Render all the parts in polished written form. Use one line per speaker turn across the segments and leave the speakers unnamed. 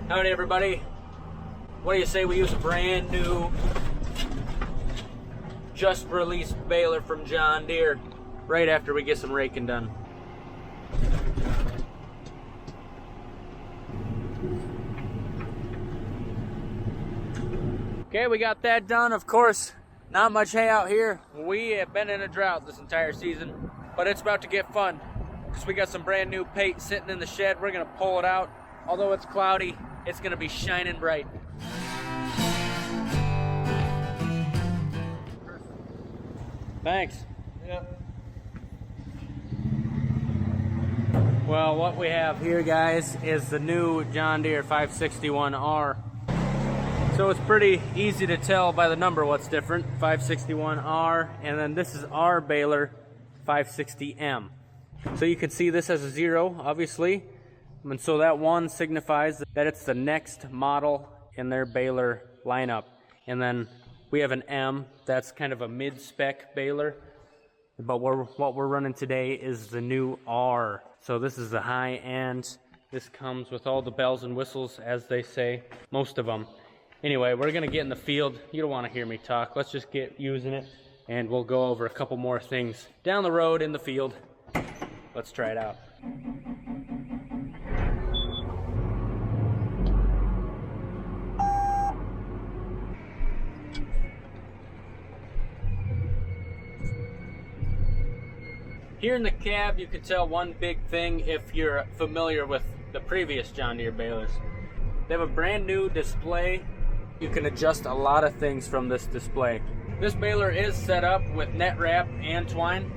Howdy everybody. What do you say we use a brand new, just released baler from John Deere right after we get some raking done. Okay, we got that done. Of course, not much hay out here. We have been in a drought this entire season, but it's about to get fun because we got some brand new paint sitting in the shed. We're gonna pull it out. Although it's cloudy, it's gonna be shining bright. Thanks. Yep. Well, what we have here, guys, is the new John Deere 561R. So it's pretty easy to tell by the number what's different. 561R, and then this is our baler 560M. So you can see this as a 0, obviously. And so that 1 signifies that it's the next model in their baler lineup. And then we have an M, that's kind of a mid-spec baler. But what we're running today is the new R. So this is the high end. This comes with all the bells and whistles, as they say, most of them. Anyway, we're gonna get in the field. You don't wanna hear me talk. Let's just get using it, and we'll go over a couple more things down the road in the field. Let's try it out. Here in the cab, you can tell one big thing if you're familiar with the previous John Deere balers. They have a brand new display. You can adjust a lot of things from this display. This baler is set up with net wrap and twine.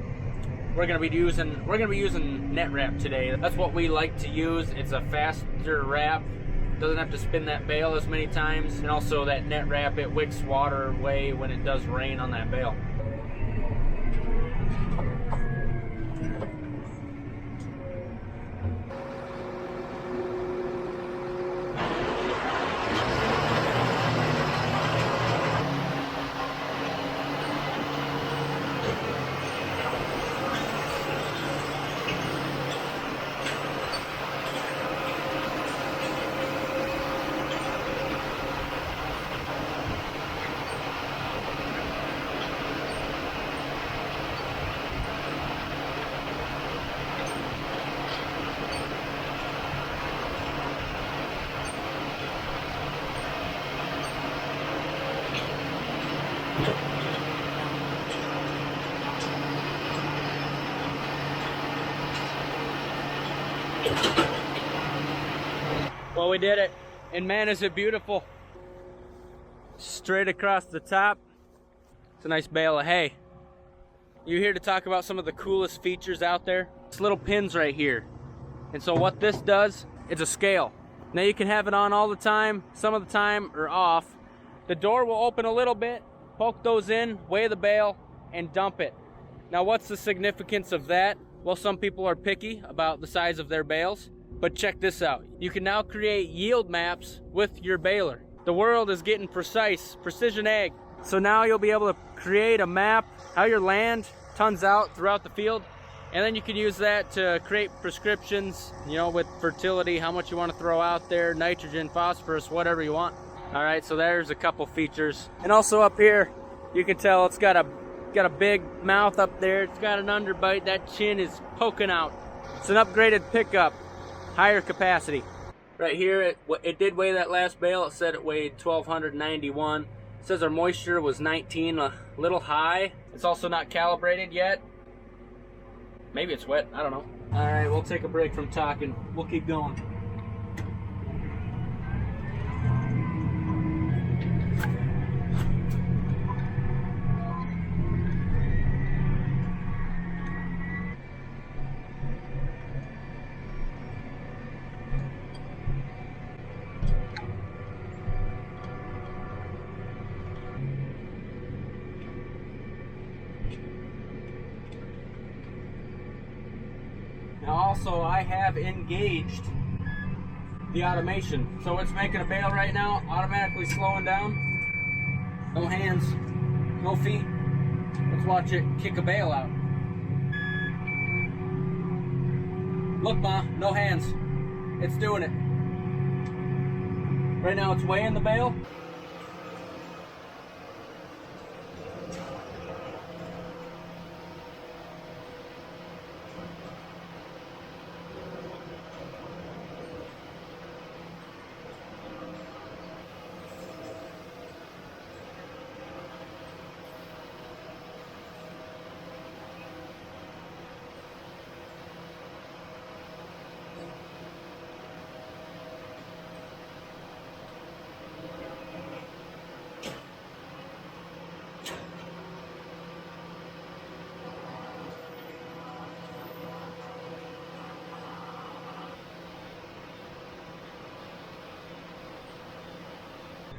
We're gonna be using net wrap today. That's what we like to use. It's a faster wrap. Doesn't have to spin that bale as many times. And also that net wrap, it wicks water away when it does rain on that bale. Well, we did it, and man, is it beautiful. Straight across the top. It's a nice bale of hay. You're here to talk about some of the coolest features out there. It's little pins right here. And so what this does, it's a scale. Now you can have it on all the time, some of the time, or off. The door will open a little bit, poke those in, weigh the bale, and dump it. Now what's the significance of that? Well, some people are picky about the size of their bales. But check this out. You can now create yield maps with your baler. The world is getting precise, precision ag. So now you'll be able to create a map how your land tons out throughout the field. And then you can use that to create prescriptions, you know, with fertility, how much you want to throw out there, nitrogen, phosphorus, whatever you want. All right, so there's a couple features. And also up here, you can tell it's got a big mouth up there. It's got an underbite. That chin is poking out. It's an upgraded pickup. Higher capacity. Right here, it did weigh that last bale. It said it weighed 1,291. It says our moisture was 19, a little high. It's also not calibrated yet. Maybe it's wet, I don't know. All right, we'll take a break from talking. We'll keep going. Now also, I have engaged the automation. So it's making a bale right now, automatically slowing down. No hands, no feet. Let's watch it kick a bale out. Look, Ma, no hands. It's doing it. Right now it's weighing the bale.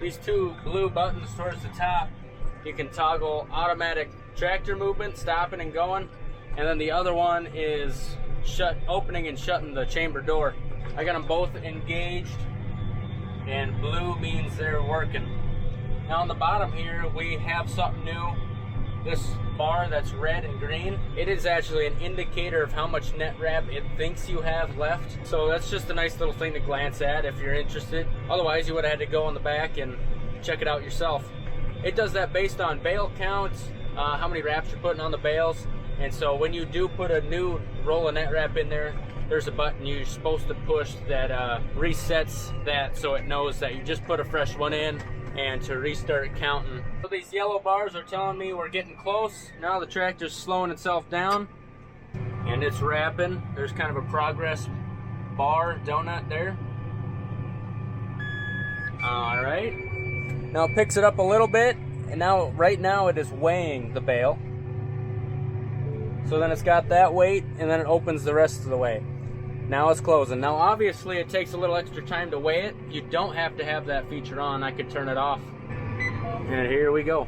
These two blue buttons towards the top, you can toggle automatic tractor movement, stopping and going, and then the other one is opening and shutting the chamber door. I got them both engaged, and blue means they're working. Now on the bottom here, we have something new. This bar that's red and green, it is actually an indicator of how much net wrap it thinks you have left. So that's just a nice little thing to glance at if you're interested. Otherwise, you would have had to go on the back and check it out yourself. It does that based on bale counts, how many wraps you're putting on the bales. And so when you do put a new roll of net wrap in there, there's a button you're supposed to push that resets that so it knows that you just put a fresh one in and to restart counting. So these yellow bars are telling me we're getting close. Now the tractor's slowing itself down and it's wrapping. There's kind of a progress bar donut there. All right. Now it picks it up a little bit, and now right now it is weighing the bale. So then it's got that weight, and then it opens the rest of the way. Now it's closing. Now obviously it takes a little extra time to weigh it. You don't have to have that feature on. I could turn it off. And here we go.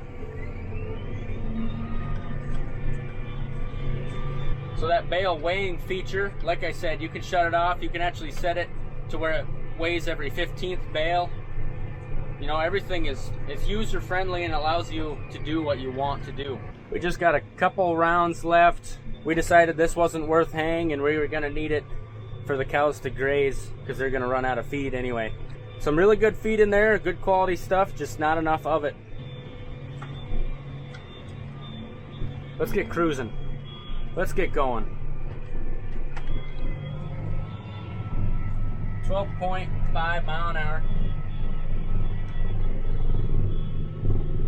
So that bale weighing feature, like I said, you can shut it off. You can actually set it to where it weighs every 15th bale. You know, everything it's user friendly and allows you to do what you want to do. We just got a couple rounds left. We decided this wasn't worth haying and we were gonna need it for the cows to graze because they're gonna run out of feed anyway. Some really good feed in there, good quality stuff, just not enough of it. Let's get cruising. Let's get going. 12.5 mile an hour.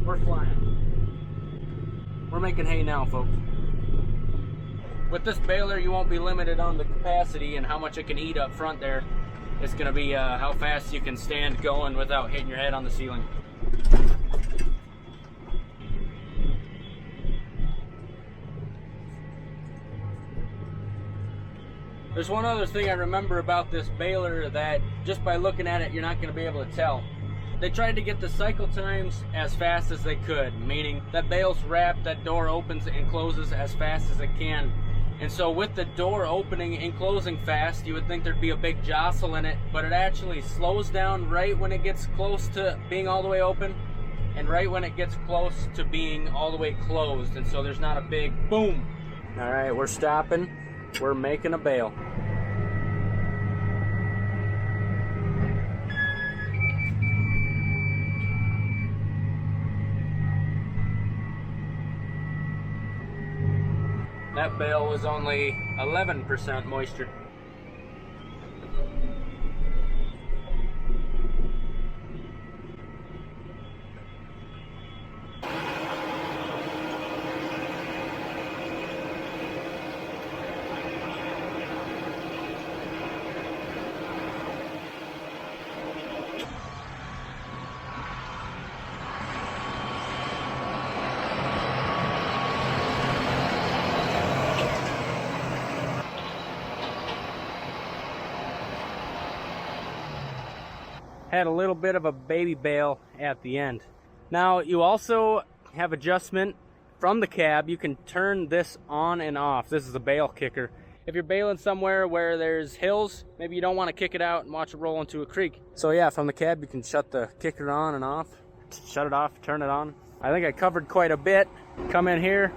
We're flying. We're making hay now, folks. With this baler, you won't be limited on the capacity and how much it can eat up front there. It's gonna be how fast you can stand going without hitting your head on the ceiling. There's one other thing I remember about this baler that just by looking at it, you're not gonna be able to tell. They tried to get the cycle times as fast as they could, meaning that bale's wrapped, that door opens and closes as fast as it can. And so with the door opening and closing fast, you would think there'd be a big jostle in it, but it actually slows down right when it gets close to being all the way open and right when it gets close to being all the way closed. And so there's not a big boom. All right, we're stopping. We're making a bale. That bale was only 11% moisture. Had a little bit of a baby bale at the end. Now you also have adjustment from the cab. You can turn this on and off. This is a bale kicker. If you're baling somewhere where there's hills, maybe you don't want to kick it out and watch it roll into a creek. So yeah, from the cab you can shut the kicker on and off, shut it off, turn it on. I think I covered quite a bit. Come in here,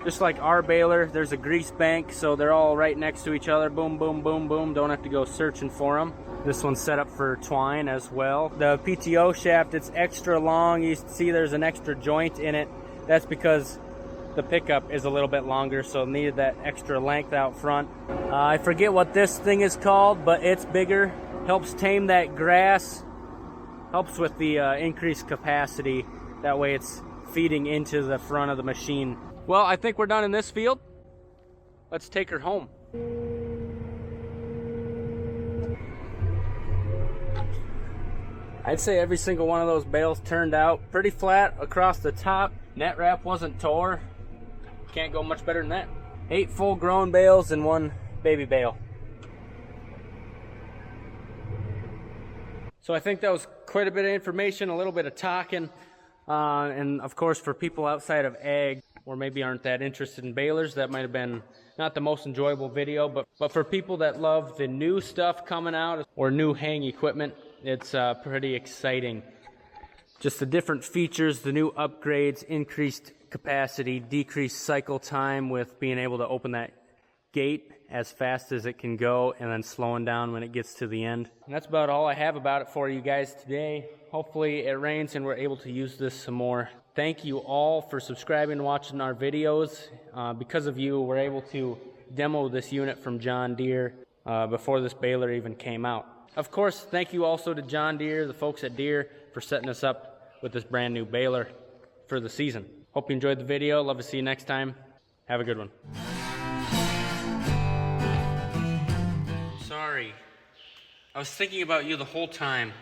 just like our baler, there's a grease bank, so they're all right next to each other. Boom, boom, boom, boom. Don't have to go searching for them. This one's set up for twine as well. The PTO shaft, it's extra long. You see there's an extra joint in it. That's because the pickup is a little bit longer, so it needed that extra length out front. I forget what this thing is called, but it's bigger. Helps tame that grass. Helps with the increased capacity. That way it's feeding into the front of the machine. Well, I think we're done in this field. Let's take her home. I'd say every single one of those bales turned out pretty flat across the top. Net wrap wasn't tore. Can't go much better than that. 8 full grown bales and 1 baby bale. So I think that was quite a bit of information, a little bit of talking. And of course for people outside of ag, or maybe aren't that interested in balers, that might have been not the most enjoyable video, but for people that love the new stuff coming out or new haying equipment, it's pretty exciting. Just the different features, the new upgrades, increased capacity, decreased cycle time with being able to open that gate as fast as it can go and then slowing down when it gets to the end. And that's about all I have about it for you guys today. Hopefully it rains and we're able to use this some more. Thank you all for subscribing and watching our videos. Because of you, we're able to demo this unit from John Deere before this baler even came out. Of course, thank you also to John Deere, the folks at Deere, for setting us up with this brand new baler for the season. Hope you enjoyed the video. Love to see you next time. Have a good one. Sorry. I was thinking about you the whole time.